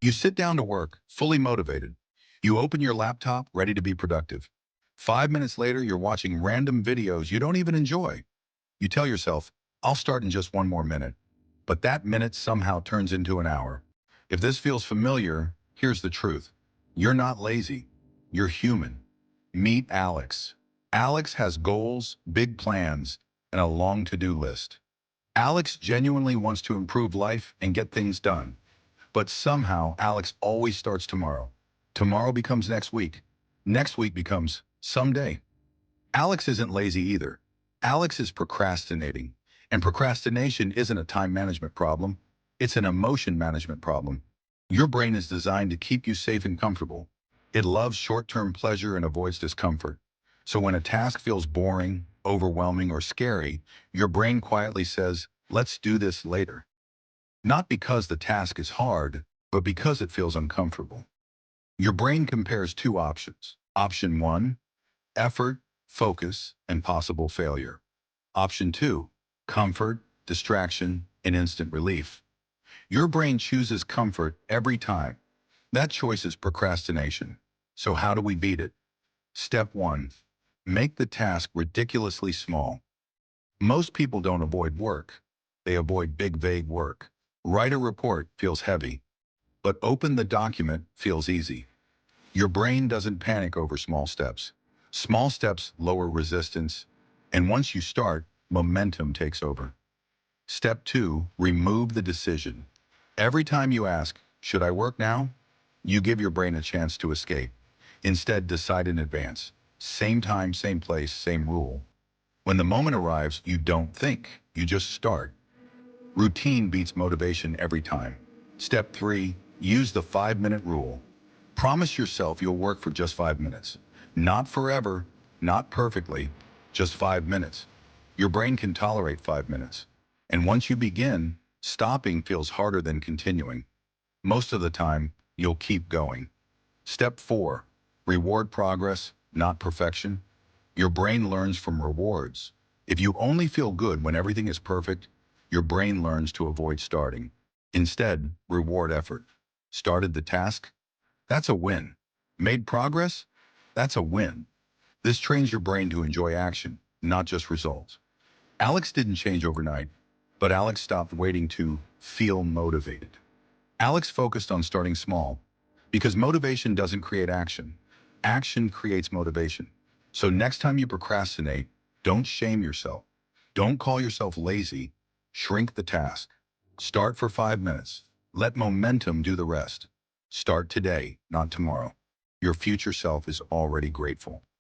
You sit down to work, fully motivated. You open your laptop, ready to be productive. 5 minutes later, you're watching random videos you don't even enjoy. You tell yourself, I'll start in just one more minute. But that minute somehow turns into an hour. If this feels familiar, here's the truth. You're not lazy. You're human. Meet Alex. Alex has goals, big plans, and a long to-do list. Alex genuinely wants to improve life and get things done. But somehow, Alex always starts tomorrow. Tomorrow becomes next week. Next week becomes someday. Alex isn't lazy either. Alex is procrastinating. And procrastination isn't a time management problem. It's an emotion management problem. Your brain is designed to keep you safe and comfortable. It loves short-term pleasure and avoids discomfort. So when a task feels boring, overwhelming, or scary, your brain quietly says, let's do this later. Not because the task is hard, but because it feels uncomfortable. Your brain compares two options. Option one, effort, focus, and possible failure. Option two, comfort, distraction, and instant relief. Your brain chooses comfort every time. That choice is procrastination. So how do we beat it? Step one, make the task ridiculously small. Most people don't avoid work. They avoid big, vague work. Write a report feels heavy, but open the document feels easy. Your brain doesn't panic over small steps. Small steps lower resistance, and once you start, momentum takes over. Step two, remove the decision. Every time you ask, should I work now? You give your brain a chance to escape. Instead, decide in advance. Same time, same place, same rule. When the moment arrives, you don't think, you just start. Routine beats motivation every time. Step three, use the 5-minute rule. Promise yourself you'll work for just 5 minutes. Not forever, not perfectly, just 5 minutes. Your brain can tolerate 5 minutes. And once you begin, stopping feels harder than continuing. Most of the time, you'll keep going. Step four, reward progress, not perfection. Your brain learns from rewards. If you only feel good when everything is perfect, your brain learns to avoid starting. Instead, reward effort. Started the task? That's a win. Made progress? That's a win. This trains your brain to enjoy action, not just results. Alex didn't change overnight, but Alex stopped waiting to feel motivated. Alex focused on starting small because motivation doesn't create action. Action creates motivation. So next time you procrastinate, don't shame yourself. Don't call yourself lazy. Shrink the task. Start for 5 minutes. Let momentum do the rest. Start today, not tomorrow. Your future self is already grateful.